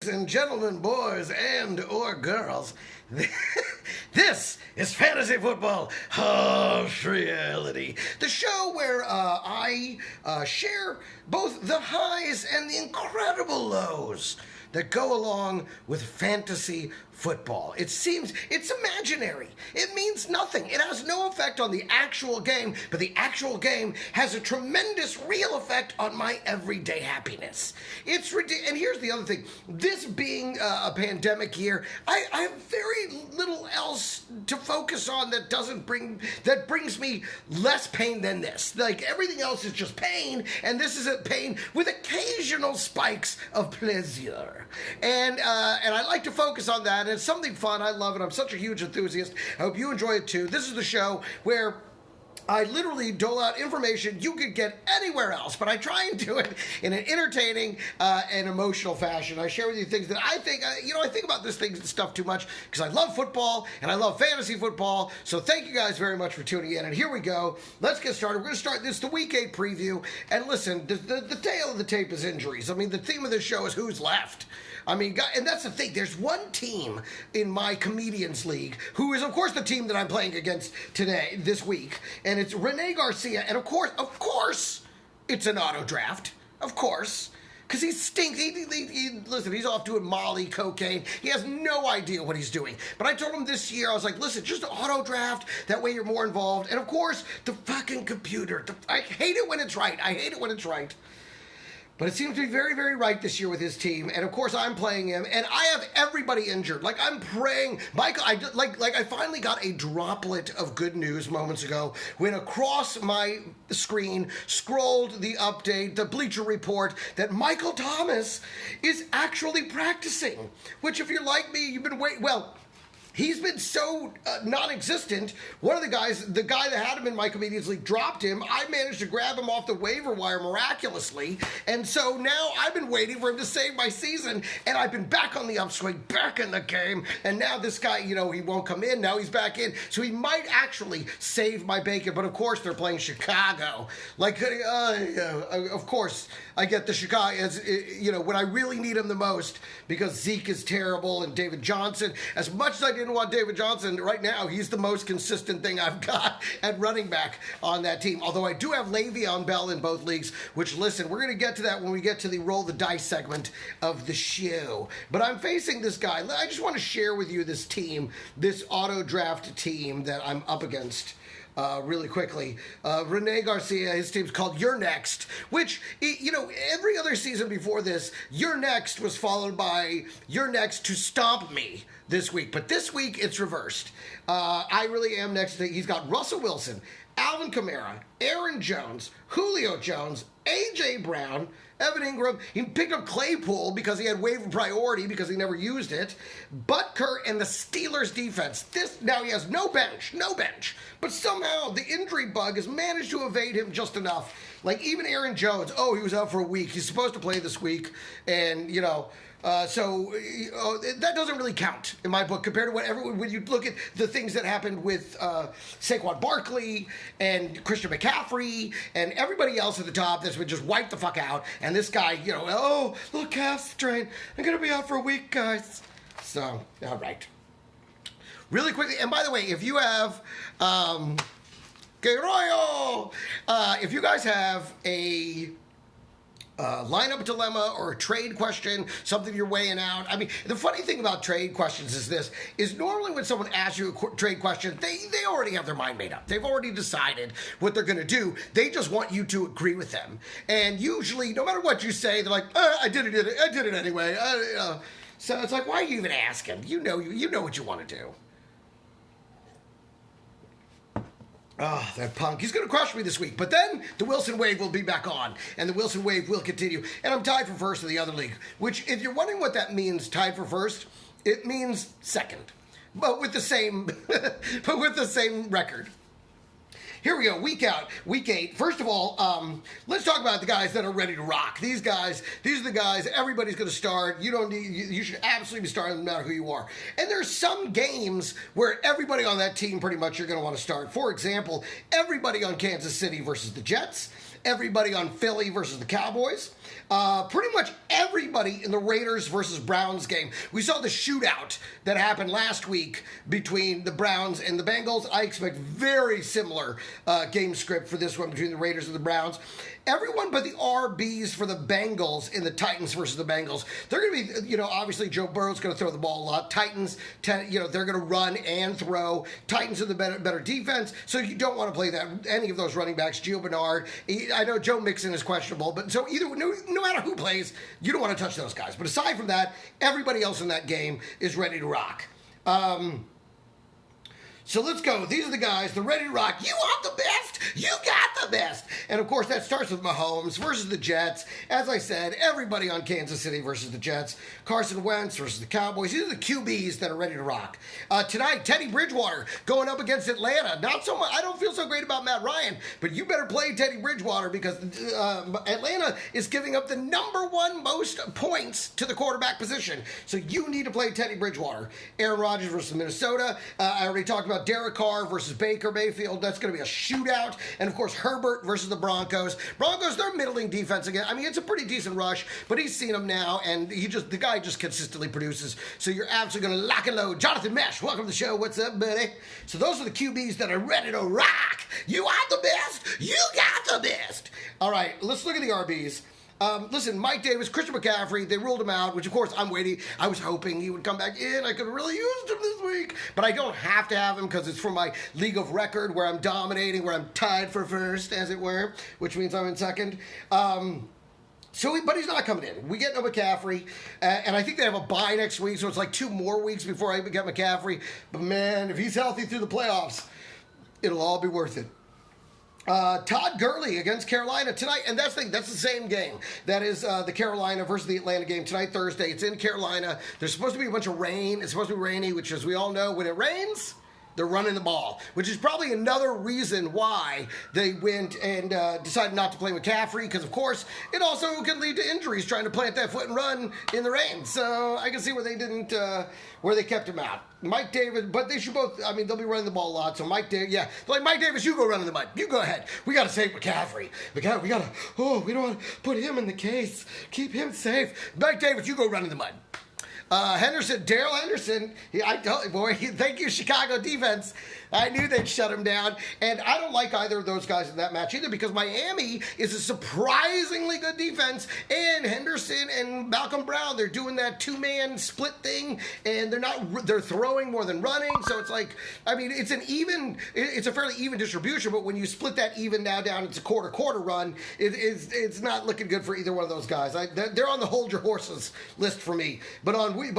and gentlemen, boys and or girls, this is Fantasy Football Harsh Reality, the show where I share both the highs and the incredible lows that go along with fantasy football. It seems it's imaginary. It means nothing. It has no effect on the actual game, but the actual game has a tremendous real effect on my everyday happins. It's ridiculous. And here's the other thing. This being a pandemic year, I have very little else to focus on that brings me less pain than this. Like everything else is just pain, and this is a pain with occasional spikes of pleasure. And I like to focus on that. And it's something fun. I love it. I'm such a huge enthusiast. I hope you enjoy it too. This is the show where I literally dole out information you could get anywhere else, but I try and do it in an entertaining and emotional fashion. I share with you things that I think, I think about this stuff too much because I love football and I love fantasy football. So thank you guys very much for tuning in. And here we go. Let's get started. We're going to start this, the Week 8 preview. And listen, the tail of the tape is injuries. I mean, the theme of this show is who's left. I mean, and that's the thing. There's one team in my Comedians League who is, of course, the team that I'm playing against this week. And it's Rene Garcia. And, of course, it's an auto draft. Of course. Because he stinks. Listen, he's off doing Molly, cocaine. He has no idea what he's doing. But I told him this year, I was like, listen, just auto draft. That way you're more involved. And, of course, the fucking computer. I hate it when it's right. But it seems to be very, very right this year with his team. And, of course, I'm playing him. And I have everybody injured. Like, I'm praying. Michael, I finally got a droplet of good news moments ago when across my screen scrolled the update, the Bleacher Report, that Michael Thomas is actually practicing. Which, if you're like me, you've been waiting. Well, he's been so non-existent. One of the guy that had him in my Comedians League dropped him. I managed to grab him off the waiver wire miraculously. And so now I've been waiting for him to save my season. And I've been back on the upswing, back in the game. And now this guy, he won't come in. Now he's back in. So he might actually save my bacon. But of course, they're playing Chicago. Of course, I get the Chicago, when I really need him the most, because Zeke is terrible and David Johnson, as much as I didn't want David Johnson, right now he's the most consistent thing I've got at running back on that team. Although I do have Le'Veon Bell in both leagues, which, listen, we're going to get to that when we get to the roll the dice segment of the show. But I'm facing this guy. I just want to share with you this team, this auto draft team that I'm up against. Really quickly, Rene Garcia, his team's called You're Next, which, every other season before this, You're Next was followed by You're Next to Stomp Me this week. But this week, it's reversed. I really am next. He's got Russell Wilson, Alvin Kamara, Aaron Jones, Julio Jones, A.J. Brown, Evan Ingram. He picked up Claypool because he had waiver priority because he never used it. Butker and the Steelers defense. Now he has no bench. But somehow the injury bug has managed to evade him just enough. Like even Aaron Jones, he was out for a week. He's supposed to play this week. And, so that doesn't really count in my book compared to when you look at the things that happened with Saquon Barkley and Christian McCaffrey and everybody else at the top that's been just wiped the fuck out. And this guy, little calf strain. I'm going to be out for a week, guys. So, all right. Really quickly, and by the way, if you have, if you guys have a lineup dilemma or a trade question, something you're weighing out. I mean, the funny thing about trade questions is normally when someone asks you a trade question, they already have their mind made up. They've already decided what they're going to do. They just want you to agree with them. And usually, no matter what you say, they're like, I did it anyway. So it's like, why are you even asking? You know what you want to do. Oh, that punk. He's going to crush me this week. But then the Wilson wave will be back on. And the Wilson wave will continue. And I'm tied for first in the other league. Which, if you're wondering what that means, tied for first, it means second. But with the same record. Here we go, week 8. First of all, let's talk about the guys that are ready to rock. These are the guys everybody's going to start. You should absolutely be starting no matter who you are. And there's some games where everybody on that team pretty much you're going to want to start. For example, everybody on Kansas City versus the Jets. Everybody on Philly versus the Cowboys. Pretty much everybody in the Raiders versus Browns game. We saw the shootout that happened last week between the Browns and the Bengals. I expect very similar game script for this one between the Raiders and the Browns. Everyone but the RBs for the Bengals in the Titans versus the Bengals. They're going to be, obviously Joe Burrow's going to throw the ball a lot. Titans, they're going to run and throw. Titans are the better defense, so you don't want to play any of those running backs. Gio Bernard, I know Joe Mixon is questionable, but so no matter who plays, you don't want to touch those guys. But aside from that, everybody else in that game is ready to rock. So let's go. These are the guys. They're ready to rock. You want the best? You got the best. And, of course, that starts with Mahomes versus the Jets. As I said, everybody on Kansas City versus the Jets. Carson Wentz versus the Cowboys. These are the QBs that are ready to rock. Tonight, Teddy Bridgewater going up against Atlanta. Not so much. I don't feel so great about Matt Ryan, but you better play Teddy Bridgewater because Atlanta is giving up the number one most points to the quarterback position. So you need to play Teddy Bridgewater. Aaron Rodgers versus Minnesota. I already talked about Derek Carr versus Baker Mayfield. That's going to be a shootout. And, of course, Herbert versus the Broncos. Broncos, they're middling defense again. I mean, it's a pretty decent rush, but he's seen them now, and the guy just consistently produces. So you're absolutely going to lock and load. Jonathan Mesh, welcome to the show. What's up, buddy? So those are the QBs that are ready to rock. You want the best? You got the best. All right, let's look at the RBs. Listen, Mike Davis, Christian McCaffrey, they ruled him out, which, of course, I'm waiting. I was hoping he would come back in. I could have really used him this week. But I don't have to have him because it's for my league of record where I'm dominating, where I'm tied for first, as it were, which means I'm in second. But he's not coming in. We get no McCaffrey, and I think they have a bye next week, so it's like 2 more weeks before I get McCaffrey. But, man, if he's healthy through the playoffs, it'll all be worth it. Todd Gurley against Carolina tonight, and that's the same game. That is the Carolina versus the Atlanta game tonight, Thursday. It's in Carolina. There's supposed to be a bunch of rain. It's supposed to be rainy, which, as we all know, when it rains, they're running the ball, which is probably another reason why they went and decided not to play McCaffrey, because, of course, it also can lead to injuries trying to plant that foot and run in the rain. So I can see where they didn't, where they kept him out. Mike Davis, but they should both, I mean, they'll be running the ball a lot. So Mike Davis, yeah. They're like, Mike Davis, you go run in the mud. You go ahead. We got to save McCaffrey. We don't want to put him in the case. Keep him safe. Mike Davis, you go run in the mud. Darrell Henderson, thank you, Chicago defense. I knew they'd shut him down. And I don't like either of those guys in that match either because Miami is a surprisingly good defense. And Henderson and Malcolm Brown, they're doing that 2-man split thing. And they're throwing more than running. So it's like, I mean, it's a fairly even distribution. But when you split that even now down, it's a quarter run. It's not looking good for either one of those guys. They're on the hold your horses list for me. But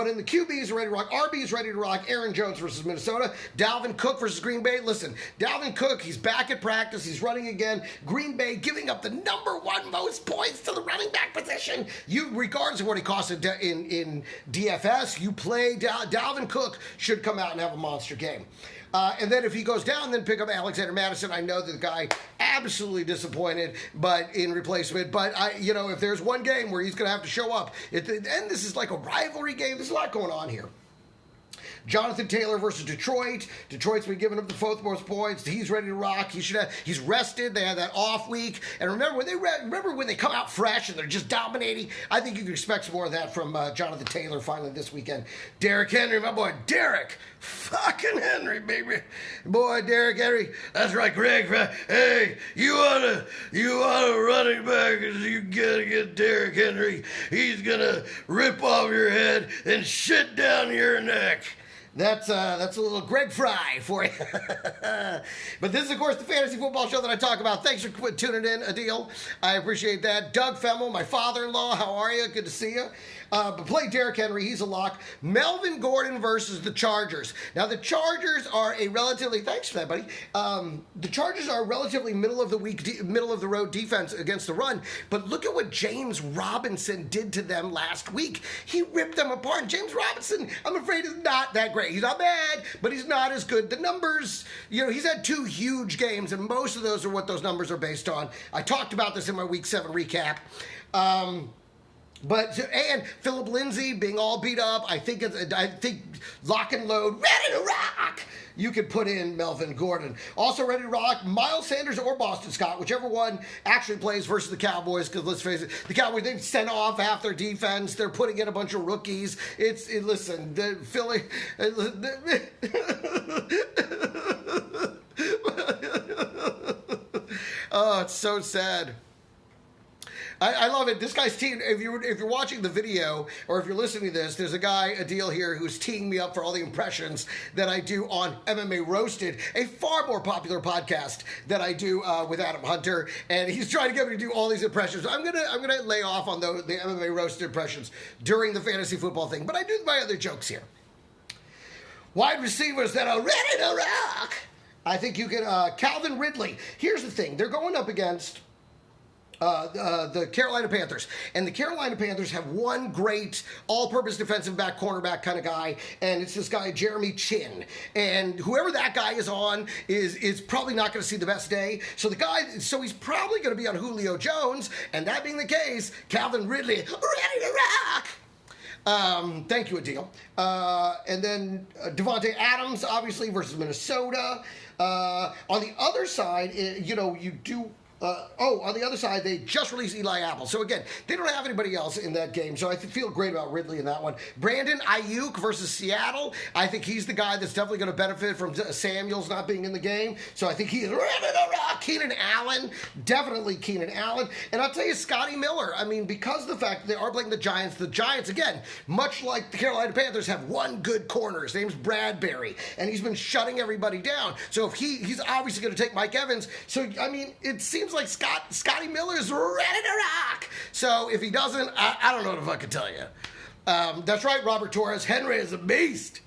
in the QBs are ready to rock. RBs ready to rock. Aaron Jones versus Minnesota. Dalvin Cook versus Green Bay. Listen, Dalvin Cook, he's back at practice. He's running again. Green Bay giving up the number one most points to the running back position. Regardless of what he costs in DFS, you play Dalvin Cook should come out and have a monster game. And then if he goes down, then pick up Alexander Madison. I know that the guy absolutely disappointed, but in replacement. But if there's one game where he's going to have to show up, and this is like a rivalry game. There's a lot going on here. Jonathan Taylor versus Detroit. Detroit's been giving up the fourth most points. He's ready to rock. He's rested. They had that off week. And remember when they come out fresh and they're just dominating? I think you can expect some more of that from Jonathan Taylor finally this weekend. Derrick Henry, my boy, Derrick fucking Henry, baby. Boy, Derrick Henry. That's right, Greg. Hey, you want a running back, you gotta get Derrick Henry. He's gonna rip off your head and shit down your neck. That's a little Greg Fry for you. But this is, of course, the fantasy football show that I talk about. Thanks for tuning in, Adil. I appreciate that. Doug Femmel, my father-in-law, how are you? Good to see you. But play Derrick Henry. He's a lock. Melvin Gordon versus the Chargers. Now, the Chargers are thanks for that, buddy. The Chargers are a relatively middle of the road defense against the run. But look at what James Robinson did to them last week. He ripped them apart. And James Robinson, I'm afraid, is not that great. He's not bad, but he's not as good. The numbers, he's had 2 huge games, and most of those are what those numbers are based on. I talked about this in my Week 7 recap. And Philip Lindsay being all beat up, I think lock and load, ready to rock. you could put in Melvin Gordon. Also ready to rock, Miles Sanders or Boston Scott, whichever one actually plays versus the Cowboys, because let's face it, the Cowboys, they've sent off half their defense. They're putting in a bunch of rookies. Listen, the Philly... Oh, it's so sad. I love it. This guy's team. If you're watching the video or if you're listening to this, there's a deal here who's teeing me up for all the impressions that I do on MMA Roasted, a far more popular podcast that I do with Adam Hunter, and he's trying to get me to do all these impressions. I'm gonna lay off on the MMA Roasted impressions during the fantasy football thing, but I do my other jokes here. Wide receivers that are ready to rock. I think you can. Calvin Ridley. Here's the thing. They're going up against the Carolina Panthers. And the Carolina Panthers have one great all-purpose defensive back, cornerback kind of guy, and it's this guy, Jeremy Chin. And whoever that guy is on is probably not going to see the best day. So he's probably going to be on Julio Jones, and that being the case, Calvin Ridley, ready to rock! Thank you, Adil. And then Devontae Adams, obviously, versus Minnesota. On the other side, on the other side, they just released Eli Apple. So, again, they don't have anybody else in that game. So, I feel great about Ridley in that one. Brandon Ayuk versus Seattle. I think he's the guy that's definitely going to benefit from Samuels not being in the game. So, I think he's ready to rock. Keenan Allen. Definitely Keenan Allen. And I'll tell you, Scotty Miller. I mean, because of the fact that they are playing the Giants, again, much like the Carolina Panthers, have one good corner. His name's Bradbury. And he's been shutting everybody down. So, if he's obviously going to take Mike Evans. So, I mean, it seems like Scotty Miller's ready to rock. So if he doesn't, I don't know what the fuck to tell you. That's right, Robert Torres. Henry is a beast.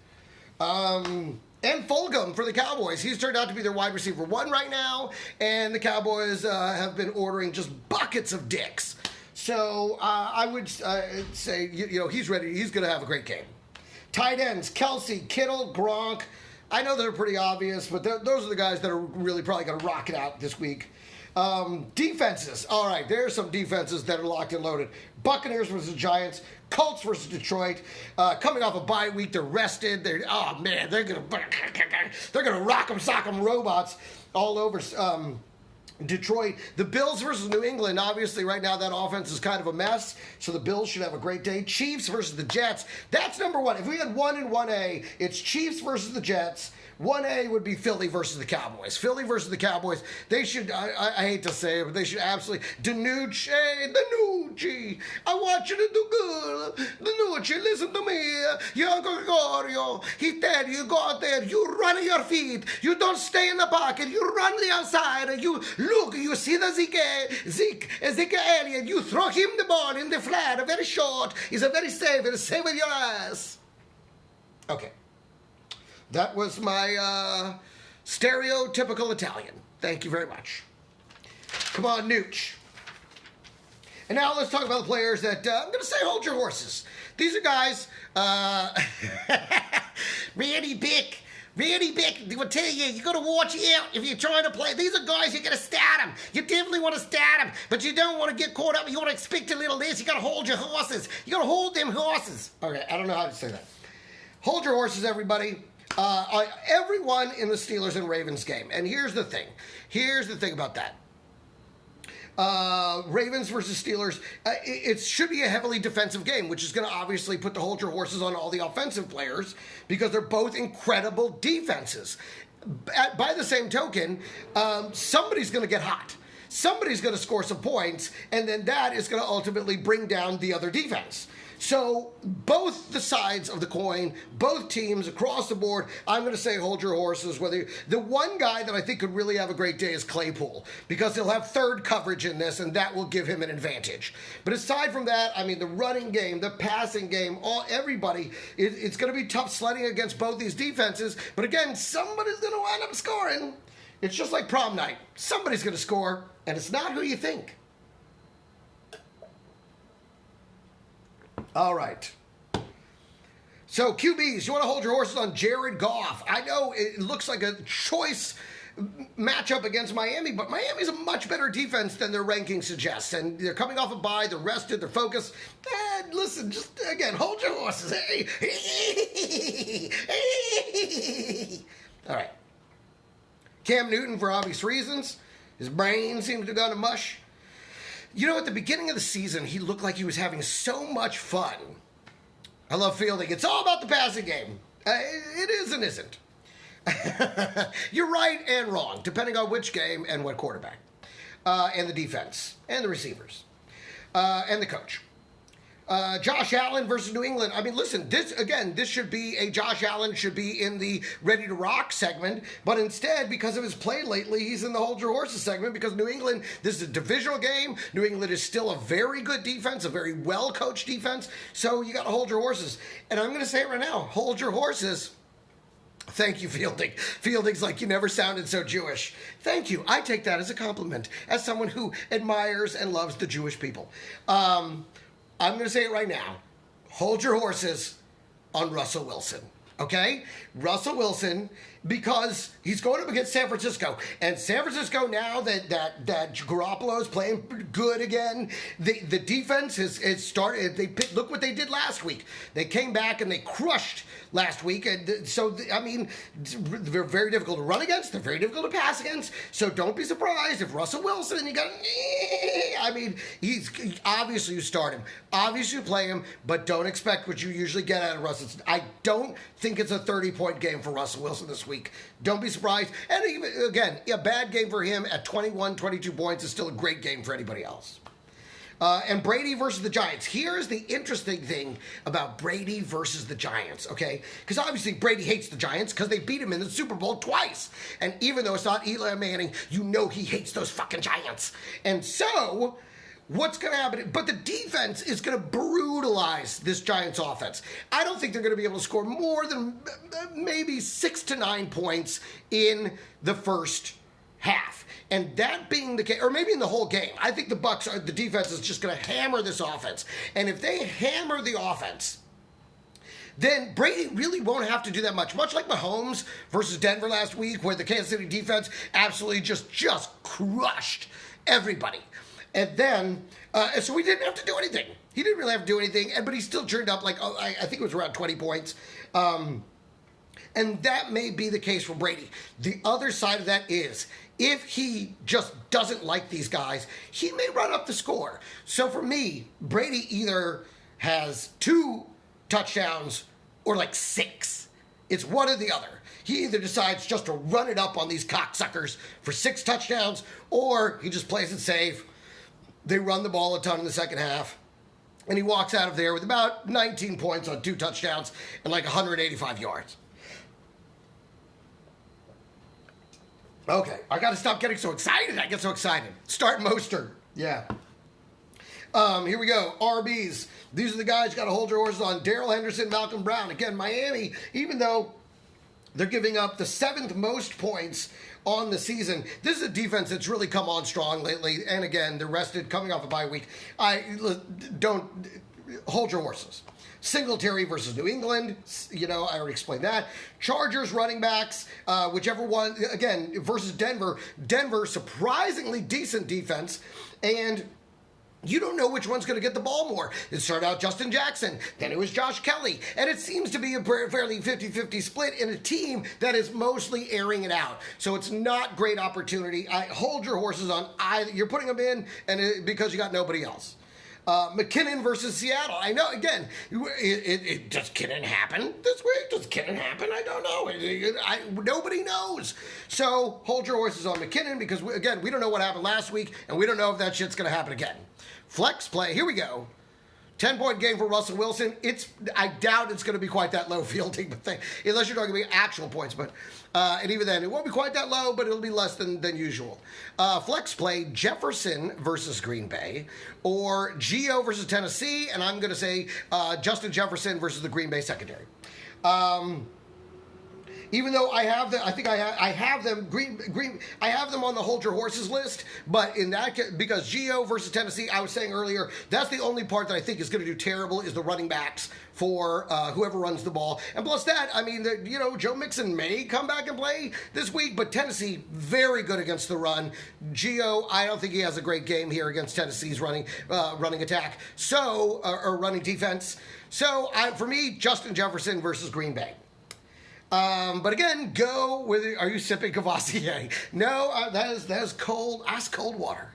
And Fulgham for the Cowboys. He's turned out to be their wide receiver 1 right now. And the Cowboys have been ordering just buckets of dicks. So I would say, he's ready. He's going to have a great game. Tight ends, Kelsey, Kittle, Gronk. I know they're pretty obvious, but those are the guys that are really probably going to rock it out this week. Defenses. All right, there's some defenses that are locked and loaded. Buccaneers versus Giants. Colts versus Detroit. Coming off a bye week, they're rested. They're gonna rock 'em, sock 'em robots all over Detroit. The Bills versus New England. Obviously, right now that offense is kind of a mess, so the Bills should have a great day. Chiefs versus the Jets. That's number 1. If we had 1 and 1A, it's Chiefs versus the Jets. 1A would be Philly versus the Cowboys. Philly versus the Cowboys. They should, I hate to say it, but they should absolutely, Danucci, I want you to do good. Danucci, listen to me. Young Gregorio, he tell you, go out there, you run on your feet. You don't stay in the pocket. You run the outside. You look, you see the Zeke Elliott. You throw him the ball in the flat, very short. He's a very safe, and save with your ass. Okay. That was my stereotypical Italian. Thank you very much. Come on, Nooch. And now let's talk about the players that, I'm going to say hold your horses. These are guys, Randy Bick, I will tell you, you got to watch out if you're trying to play. These are guys you're going to start them. You definitely want to start them, but you don't want to get caught up. You want to expect a little less. You got to hold your horses. You got to hold them horses. Okay, I don't know how to say that. Hold your horses, everybody. Everyone in the Steelers and Ravens game. And here's the thing. Here's the thing about that. Ravens versus Steelers, it should be a heavily defensive game, which is going to obviously put the hold your horses on all the offensive players because they're both incredible defenses. By the same token, somebody's going to get hot. Somebody's going to score some points, and then that is going to ultimately bring down the other defense. So both the sides of the coin, both teams across the board, I'm going to say hold your horses. The one guy that I think could really have a great day is Claypool, because he'll have third coverage in this, and that will give him an advantage. But aside from that, I mean, the running game, the passing game, everybody, it's going to be tough sledding against both these defenses. But again, somebody's going to wind up scoring. It's just like prom night. Somebody's going to score, and it's not who you think. All right. So, QBs, you want to hold your horses on Jared Goff. I know it looks like a choice matchup against Miami, but Miami's a much better defense than their ranking suggests. And they're coming off a bye, they're rested, they're focused. And listen, just, again, hold your horses. All right. Cam Newton, for obvious reasons. His brain seems to have gone to mush. You know, at the beginning of the season, he looked like he was having so much fun. I love fielding. It's all about the passing game. It is and isn't. You're right and wrong, depending on which game and what quarterback. And the defense. And the receivers. And the coach. Josh Allen versus New England. I mean, listen, this should be Josh Allen should be in the ready to rock segment, but instead, because of his play lately, he's in the hold your horses segment because New England, this is a divisional game. New England is still a very good defense, a very well-coached defense, so you got to hold your horses. And I'm going to say it right now, hold your horses. Thank you, Fielding. Fielding's like, you never sounded so Jewish. Thank you. I take that as a compliment, as someone who admires and loves the Jewish people. I'm going to say it right now. Hold your horses on Russell Wilson, okay? Russell Wilson, because he's going up against San Francisco. And San Francisco, now that Garoppolo's playing good again, the defense has started. Look what they did last week. They came back and they crushed last week. And so, I mean, they're very difficult to run against. They're very difficult to pass against. So don't be surprised if Russell Wilson, you got, I mean, obviously you start him. Obviously you play him, but don't expect what you usually get out of Russell. I don't think it's a 30-point game for Russell Wilson this week. Don't be surprised. And even, again, a bad game for him at 21, 22 points is still a great game for anybody else. And Brady versus the Giants. Here's the interesting thing about Brady versus the Giants, okay? Because obviously Brady hates the Giants because they beat him in the Super Bowl twice. And even though it's not Eli Manning, you know he hates those fucking Giants. And so, what's going to happen? But the defense is going to brutalize this Giants offense. I don't think they're going to be able to score more than maybe 6 to 9 points in the first half. And that being the case, or maybe in the whole game, I think the defense is just going to hammer this offense. And if they hammer the offense, then Brady really won't have to do that much. Much like Mahomes versus Denver last week, where the Kansas City defense absolutely just crushed everybody. And then, so he didn't have to do anything. He didn't really have to do anything, but he still turned up I think it was around 20 points. And that may be the case for Brady. The other side of that is, if he just doesn't like these guys, he may run up the score. So for me, Brady either has 2 touchdowns or 6. It's one or the other. He either decides just to run it up on these cocksuckers for 6 touchdowns, or he just plays it safe. They run the ball a ton in the second half, and he walks out of there with about 19 points on 2 touchdowns and 185 yards. Okay, I got to stop getting so excited. I get so excited. Start Mostert. Yeah. Here we go. RBs. These are the guys you got to hold your horses on. Darrell Henderson, Malcolm Brown. Again, Miami, even though they're giving up the 7th most points on the season, this is a defense that's really come on strong lately. And again, they're rested, coming off a bye week. Don't hold your horses. Singletary versus New England, I already explained that. Chargers running backs, whichever one, again, versus Denver. Denver, surprisingly decent defense, and you don't know which one's going to get the ball more. It started out Justin Jackson, then it was Josh Kelly, and it seems to be a fairly 50-50 split in a team that is mostly airing it out. So it's not great opportunity. Hold your horses on either. You're putting them in because you got nobody else. Mckinnon versus Seattle. I know, again, does Mckinnon happen this week? Does Mckinnon happen? I don't know. Nobody knows. So hold your horses on McKinnon because, again, we don't know what happened last week, and we don't know if that shit's going to happen again. Flex play. Here we go. 10-point game for Russell Wilson. I doubt it's going to be quite that low fielding, but unless you're talking about actual points. But and even then, it won't be quite that low, but it'll be less than usual. Flex play, Jefferson versus Green Bay, or Gio versus Tennessee, and I'm going to say Justin Jefferson versus the Green Bay secondary. Even though I have I have them I have them on the hold your horses list, but in that case, because Gio versus Tennessee, I was saying earlier, that's the only part that I think is going to do terrible is the running backs for whoever runs the ball. And plus that, I mean, Joe Mixon may come back and play this week, but Tennessee very good against the run. Gio, I don't think he has a great game here against Tennessee's running attack, or running defense. So for me, Justin Jefferson versus Green Bay. But again, go with it. Are you sipping Cavassier? No, that is cold. Ice cold water.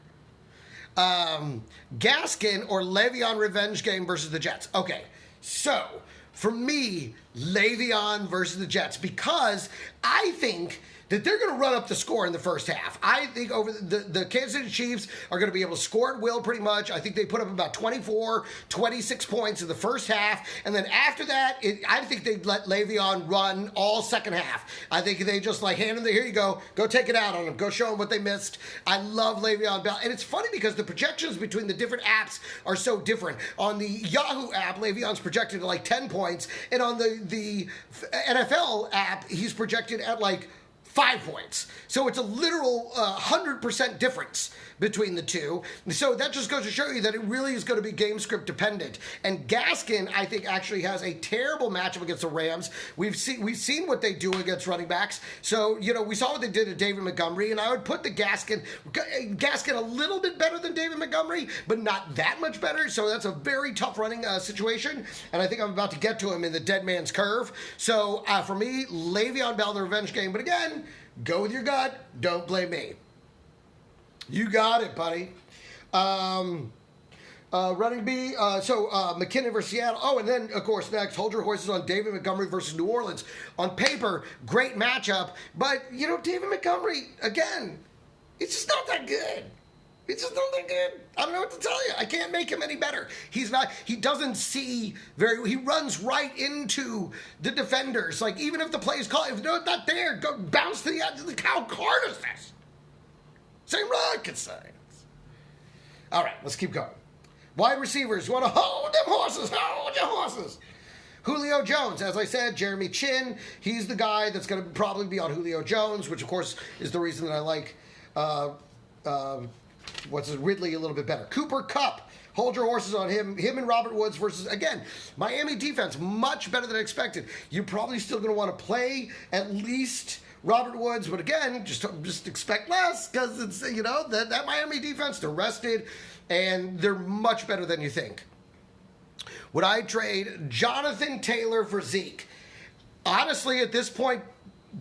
Gaskin or Le'Veon revenge game versus the Jets. Okay, so for me, Le'Veon versus the Jets, because I think that they're going to run up the score in the first half. I think over the Kansas City Chiefs are going to be able to score at will pretty much. I think they put up about 24, 26 points in the first half. And then after that, I think they'd let Le'Veon run all second half. I think they just like hand them here you go take it out on them. Go show them what they missed. I love Le'Veon Bell. And it's funny because the projections between the different apps are so different. On the Yahoo app, Le'Veon's projected at like 10 points. And on the NFL app, he's projected at like 5 points. So it's a literal 100% difference between the two. So that just goes to show you that it really is going to be game script dependent. And Gaskin, I think, actually has a terrible matchup against the Rams. We've seen what they do against running backs. So, we saw what they did to David Montgomery, and I would put the Gaskin a little bit better than David Montgomery, but not that much better. So that's a very tough running situation, and I think I'm about to get to him in the dead man's curve. So for me, Le'Veon Bell, the revenge game. But again, go with your gut. Don't blame me. You got it, buddy. Running B, Mckinnon versus Seattle. Oh, and then, of course, next, hold your horses on David Montgomery versus New Orleans. On paper, great matchup. But, David Montgomery, again, it's just not that good. It's just not that good. I don't know what to tell you. I can't make him any better. He doesn't see he runs right into the defenders. Like, even if the play is called, if they're not there, go bounce to the edge of the cow. Hard is this? Same rocket science. All right, let's keep going. Wide receivers, you want to hold them horses, hold your horses. Julio Jones, as I said, Jeremy Chin, he's the guy that's going to probably be on Julio Jones, which of course is the reason that I like Ridley a little bit better. Cooper Kupp, hold your horses on him and Robert Woods versus, again, Miami defense, much better than expected. You're probably still going to want to play at least Robert Woods, but again, just expect less because it's, that Miami defense, they're rested and they're much better than you think. Would I trade Jonathan Taylor for Zeke? Honestly, at this point,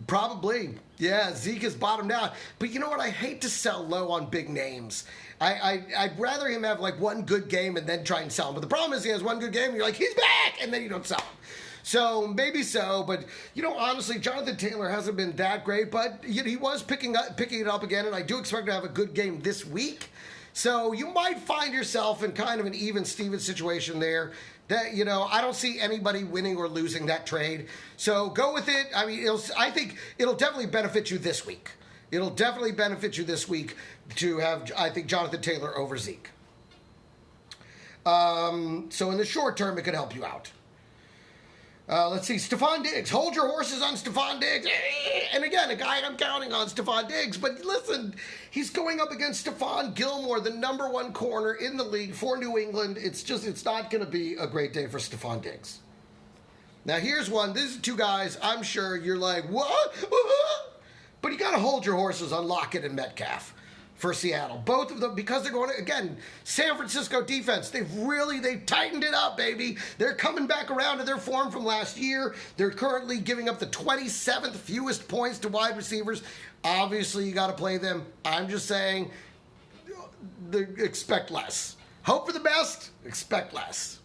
probably. Yeah, Zeke is bottomed out. But you know what? I hate to sell low on big names. I'd rather him have like one good game and then try and sell him. But the problem is he has one good game and you're like, he's back! And then you don't sell him. So maybe so, but honestly, Jonathan Taylor hasn't been that great, but he was picking it up again, and I do expect to have a good game this week. So you might find yourself in kind of an even Steven situation there. That I don't see anybody winning or losing that trade. So go with it. I mean, I think it'll definitely benefit you this week. It'll definitely benefit you this week to have, I think, Jonathan Taylor over Zeke. So in the short term, it could help you out. Let's see, Stephon Diggs. Hold your horses on Stephon Diggs. And again, a guy I'm counting on, Stephon Diggs. But listen, he's going up against Stephon Gilmore, the number one corner in the league for New England. It's not going to be a great day for Stephon Diggs. Now, here's one. These are two guys I'm sure you're like, what? But you got to hold your horses on Lockett and Metcalf for Seattle. Both of them, because they're going to, again, San Francisco defense, they've tightened it up, baby. They're coming back around to their form from last year. They're currently giving up the 27th fewest points to wide receivers. Obviously, you got to play them. I'm just saying, expect less. Hope for the best, expect less.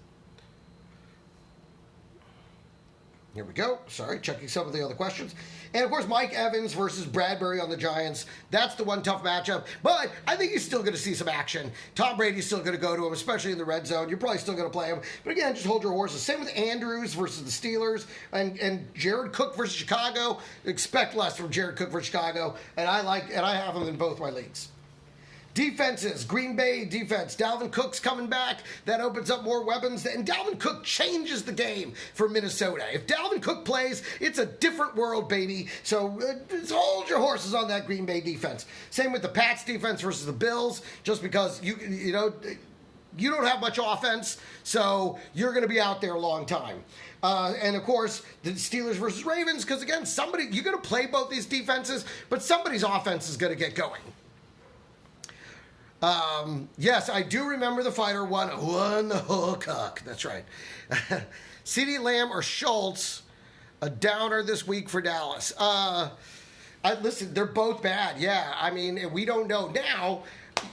Here we go. Sorry, checking some of the other questions. And, of course, Mike Evans versus Bradbury on the Giants. That's the one tough matchup. But I think he's still going to see some action. Tom Brady's still going to go to him, especially in the red zone. You're probably still going to play him. But, again, just hold your horses. Same with Andrews versus the Steelers and Jared Cook versus Chicago. Expect less from Jared Cook versus Chicago. And I have him in both my leagues. Defenses, Green Bay defense. Dalvin Cook's coming back. That opens up more weapons. And Dalvin Cook changes the game for Minnesota. If Dalvin Cook plays, it's a different world, baby. So just hold your horses on that Green Bay defense. Same with the Pats defense versus the Bills. Just because you don't have much offense, so you're going to be out there a long time. And, of course, the Steelers versus Ravens, because, again, you're going to play both these defenses, but somebody's offense is going to get going. Yes, I do remember the fighter won the whole cock. That's right. CeeDee Lamb or Schultz. A downer this week for Dallas. Listen, they're both bad. Yeah, I mean, we don't know. Now,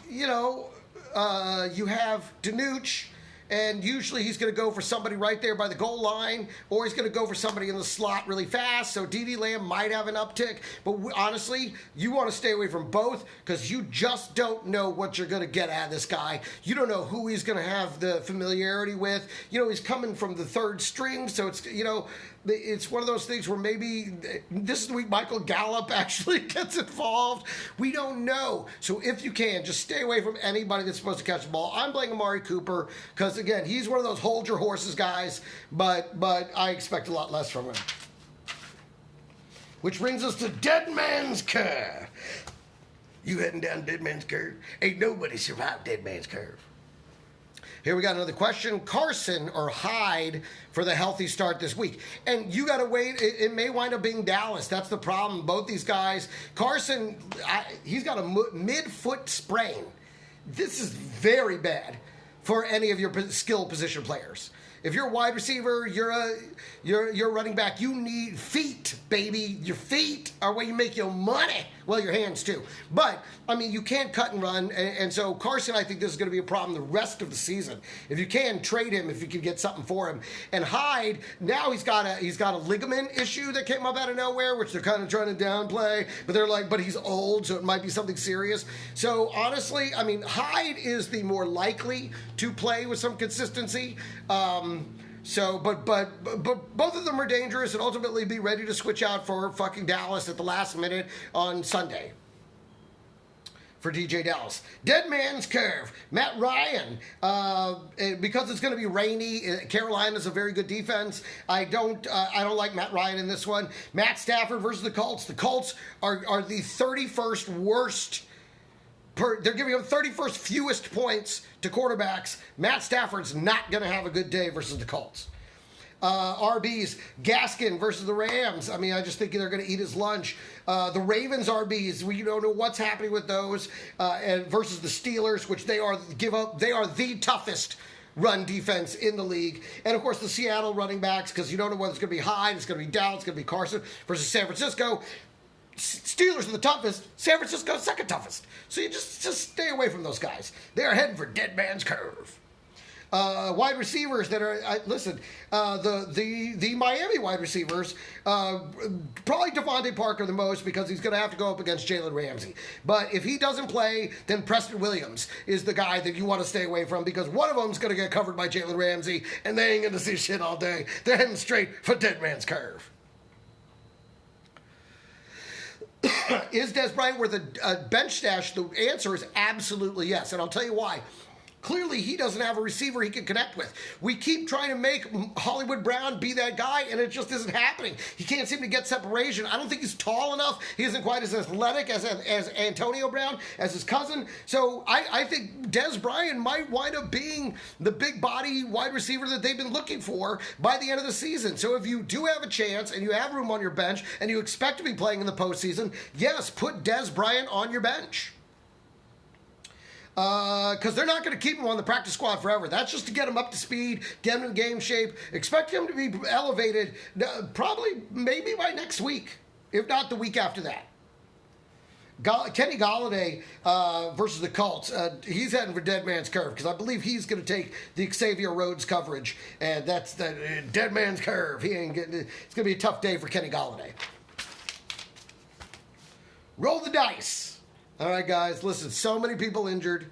you have Danucci, and usually he's going to go for somebody right there by the goal line, or he's going to go for somebody in the slot really fast, so D.D. Lamb might have an uptick. But honestly, you want to stay away from both because you just don't know what you're going to get out of this guy. You don't know who he's going to have the familiarity with. He's coming from the third string, so it's one of those things where maybe this is the week Michael Gallup actually gets involved. We don't know. So if you can, just stay away from anybody that's supposed to catch the ball. I'm playing Amari Cooper because, again, he's one of those hold your horses guys, but I expect a lot less from him. Which brings us to Dead Man's Curve. You heading down Dead Man's Curve? Ain't nobody survived Dead Man's Curve. Here we got another question. Carson or Hyde for the healthy start this week? And you got to wait. It may wind up being Dallas. That's the problem. Both these guys. Carson, he's got a mid-foot sprain. This is very bad for any of your skill position players. If you're a wide receiver, you're a running back, you need feet, baby. Your feet are where you make your money. Well, your hands too. But, I mean, you can't cut and run. And so Carson, I think this is going to be a problem the rest of the season. If you can, trade him if you can get something for him. And Hyde, now he's got a ligament issue that came up out of nowhere, which they're kind of trying to downplay. But they're like, but he's old, so it might be something serious. So, honestly, I mean, Hyde is the more likely to play with some consistency. But both of them are dangerous and ultimately be ready to switch out for fucking Dallas at the last minute on Sunday. For DJ Dallas. Dead Man's Curve. Matt Ryan. Because it's going to be rainy, Carolina's a very good defense. I don't like Matt Ryan in this one. Matt Stafford versus the Colts. The Colts are the 31st worst. They're giving up 31st fewest points to quarterbacks. Matt Stafford's not going to have a good day versus the Colts. RBs, Gaskin versus the Rams. I mean, I just think they're going to eat his lunch. The Ravens RBs, we don't know what's happening with those. And versus the Steelers, which they are the toughest run defense in the league. And, of course, the Seattle running backs, because you don't know whether it's going to be Hyde, it's going to be Dallas, it's going to be Carson versus San Francisco. Steelers are the toughest. San Francisco's second toughest. So you just stay away from those guys. They are heading for Dead Man's Curve. Wide receivers that are the Miami wide receivers, probably Devontae Parker the most because he's going to have to go up against Jalen Ramsey. But if he doesn't play, then Preston Williams is the guy that you want to stay away from because one of them's going to get covered by Jalen Ramsey and they ain't going to see shit all day. They're heading straight for Dead Man's Curve. Is Dez Bryant worth a bench stash? The answer is absolutely yes, and I'll tell you why. Clearly, he doesn't have a receiver he can connect with. We keep trying to make Hollywood Brown be that guy, and it just isn't happening. He can't seem to get separation. I don't think he's tall enough. He isn't quite as athletic as Antonio Brown, as his cousin. So I think Dez Bryant might wind up being the big body wide receiver that they've been looking for by the end of the season. So if you do have a chance and you have room on your bench and you expect to be playing in the postseason, yes, put Dez Bryant on your bench. Because they're not going to keep him on the practice squad forever. That's just to get him up to speed, get him in game shape. Expect him to be elevated probably maybe by next week, if not the week after that. Kenny Golladay versus the Colts. He's heading for Dead Man's Curve because I believe he's going to take the Xavier Rhodes coverage, and that's the Dead Man's Curve. He ain't getting. It's going to be a tough day for Kenny Golladay. Roll the dice. All right, guys, listen, so many people injured,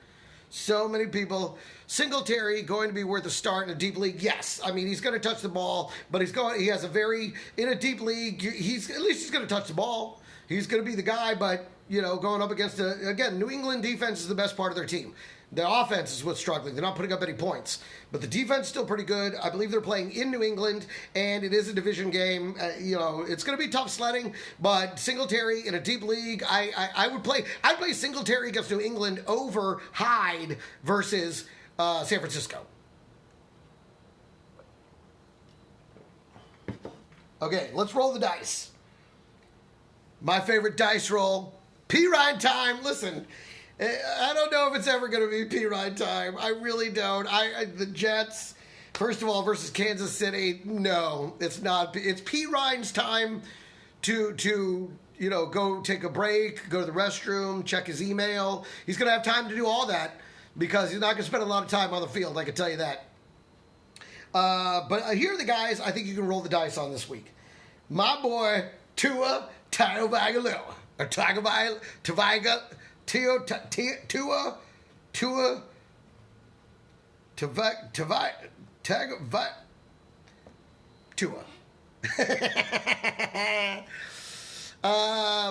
so many people. Singletary going to be worth a start in a deep league? Yes. I mean, he's going to touch the ball, but he has a very, in a deep league, at least he's going to touch the ball. He's going to be the guy, but, going up against, again, New England defense is the best part of their team. The offense is what's struggling. They're not putting up any points. But the defense is still pretty good. I believe they're playing in New England, and it is a division game. It's going to be tough sledding, but Singletary in a deep league, I'd play Singletary against New England over Hyde versus San Francisco. Okay, let's roll the dice. My favorite dice roll, P-Ride time. Listen, I don't know if it's ever going to be P-Ride time. I really don't. The Jets, First of all, versus Kansas City, no, it's not. It's P. Ryan's time to go take a break, go to the restroom, check his email. He's going to have time to do all that because he's not going to spend a lot of time on the field, I can tell you that. But here are the guys I think you can roll the dice on this week. My boy, Tua Tagovailoa. Or Tua.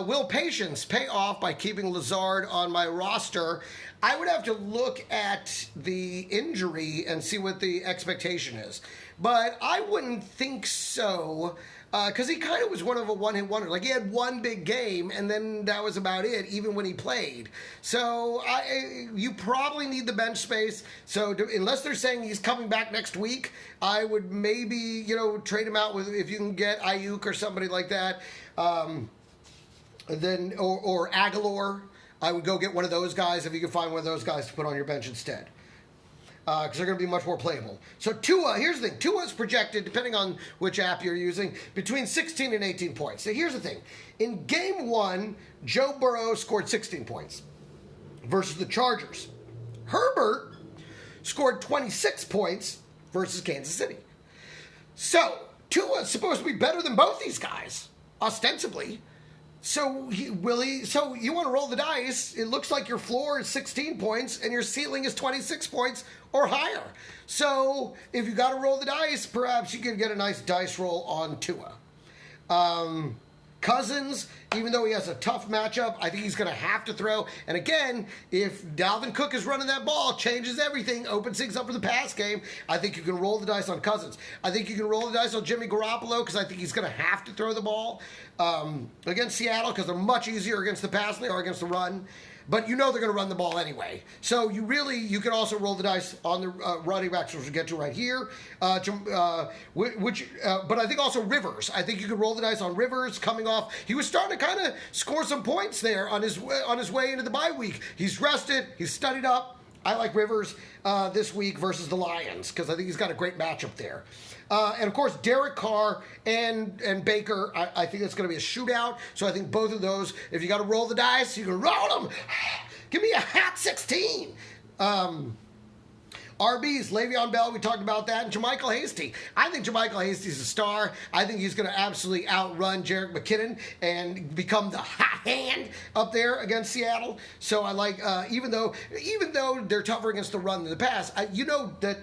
Will patience pay off by keeping Lazard on my roster? I would have to look at the injury and see what the expectation is. But I wouldn't think so, because he kind of was one of a one-hit wonder. Like, he had one big game, and then that was about it, even when he played. So you probably need the bench space. So unless they're saying he's coming back next week, I would maybe, trade him out with, if you can get Ayuk or somebody like that. Then or Aguilar, I would go get one of those guys if you can find one of those guys to put on your bench instead, because they're going to be much more playable. So Tua, here's the thing. Tua is projected, depending on which app you're using, between 16 and 18 points. So here's the thing. In Game 1, Joe Burrow scored 16 points versus the Chargers. Herbert scored 26 points versus Kansas City. So Tua is supposed to be better than both these guys, ostensibly. So will he? So you want to roll the dice? It looks like your floor is 16 points and your ceiling is 26 points or higher. So if you got to roll the dice, perhaps you can get a nice dice roll on Tua. Cousins, even though he has a tough matchup, I think he's going to have to throw. And again, if Dalvin Cook is running that ball, changes everything, opens things up for the pass game, I think you can roll the dice on Cousins. I think you can roll the dice on Jimmy Garoppolo because I think he's going to have to throw the ball against Seattle because they're much easier against the pass than they are against the run. But they're going to run the ball anyway. So you can also roll the dice on the running backs, which we'll get to right here. But I think also Rivers. I think you can roll the dice on Rivers coming off. He was starting to kind of score some points there on his way into the bye week. He's rested. He's studied up. I like Rivers this week versus the Lions because I think he's got a great matchup there. And, of course, Derek Carr and Baker, I think it's going to be a shootout. So I think both of those, if you got to roll the dice, you can roll them. Give me a hot 16. RBs, Le'Veon Bell, we talked about that, and JaMychal Hasty. I think JaMychal Hasty's a star. I think he's going to absolutely outrun Jerick McKinnon and become the hot hand up there against Seattle. So I like, even though they're tougher against the run than the pass, that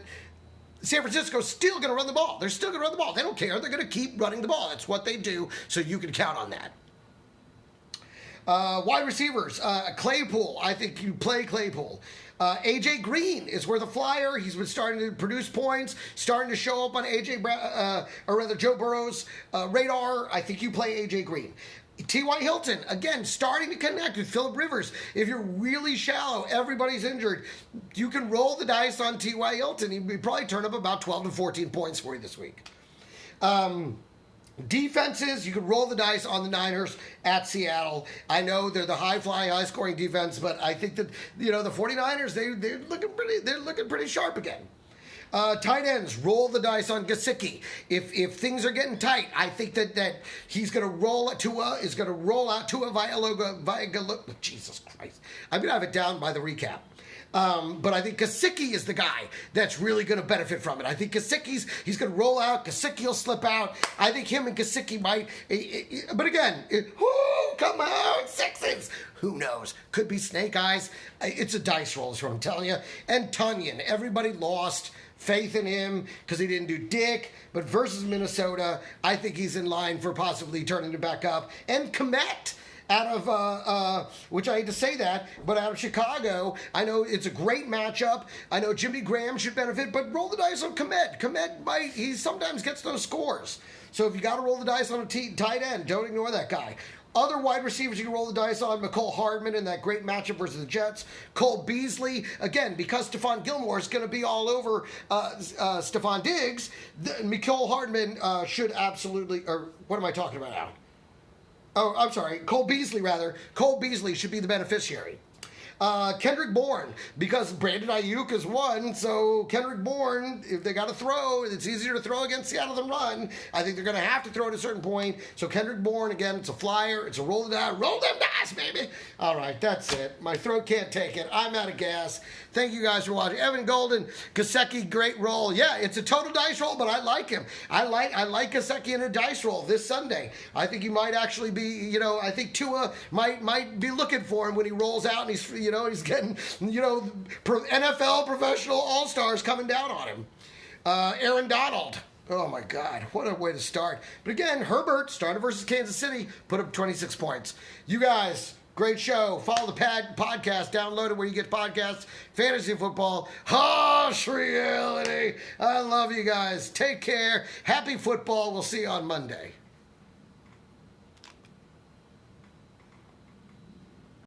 San Francisco's still going to run the ball. They're still going to run the ball. They don't care. They're going to keep running the ball. That's what they do, so you can count on that. Wide receivers, Claypool. I think you play Claypool. A.J. Green is worth a flyer. He's been starting to produce points, starting to show up on Joe Burrow's radar. I think you play A.J. Green. T.Y. Hilton, again, starting to connect with Phillip Rivers. If you're really shallow, everybody's injured, you can roll the dice on T.Y. Hilton. He'd probably turn up about 12 to 14 points for you this week. Defenses, you can roll the dice on the Niners at Seattle. I know they're the high-flying, high-scoring defense, but I think that, the 49ers, they're looking pretty sharp again. Tight ends, roll the dice on Gesicki. If things are getting tight, I think that he's going to roll it. Tua is going to roll out Tua Vailoga. Jesus Christ. I'm going to have it down by the recap. But I think Gesicki is the guy that's really going to benefit from it. I think he's going to roll out. Gesicki will slip out. I think him and Gesicki might. But again, come on, sixes. Who knows? Could be snake eyes. It's a dice roll, is what I'm telling you. And Tunyon, everybody lost faith in him because he didn't do dick. But versus Minnesota, I think he's in line for possibly turning it back up. And Kmet, out of, which I hate to say that, but out of Chicago, I know it's a great matchup. I know Jimmy Graham should benefit, but roll the dice on Kmet. Kmet he sometimes gets those scores. So if you got to roll the dice on a tight end, don't ignore that guy. Other wide receivers you can roll the dice on, Mecole Hardman in that great matchup versus the Jets. Cole Beasley, again, because Stephon Gilmore is going to be all over Stephon Diggs, Mecole Hardman should absolutely, or what am I talking about now? Oh, I'm sorry, Cole Beasley, rather. Cole Beasley should be the beneficiary. Kendrick Bourne, because Brandon Ayuk is one, so Kendrick Bourne, if they got to throw, it's easier to throw against Seattle than run. I think they're going to have to throw at a certain point. So Kendrick Bourne, again, it's a flyer. It's a roll the dice. Roll them dice, baby. All right, that's it. My throat can't take it. I'm out of gas. Thank you guys for watching. Evan Golden, Gesicki, great roll. Yeah, it's a total dice roll, but I like him. I like Gesicki in a dice roll this Sunday. I think he might actually be, I think Tua might be looking for him when he rolls out and he's, he's getting, NFL professional all-stars coming down on him. Aaron Donald. Oh, my God. What a way to start. But again, Herbert, started versus Kansas City, put up 26 points. You guys, great show. Follow the podcast. Download it where you get podcasts. Fantasy football. Harsh reality. I love you guys. Take care. Happy football. We'll see you on Monday.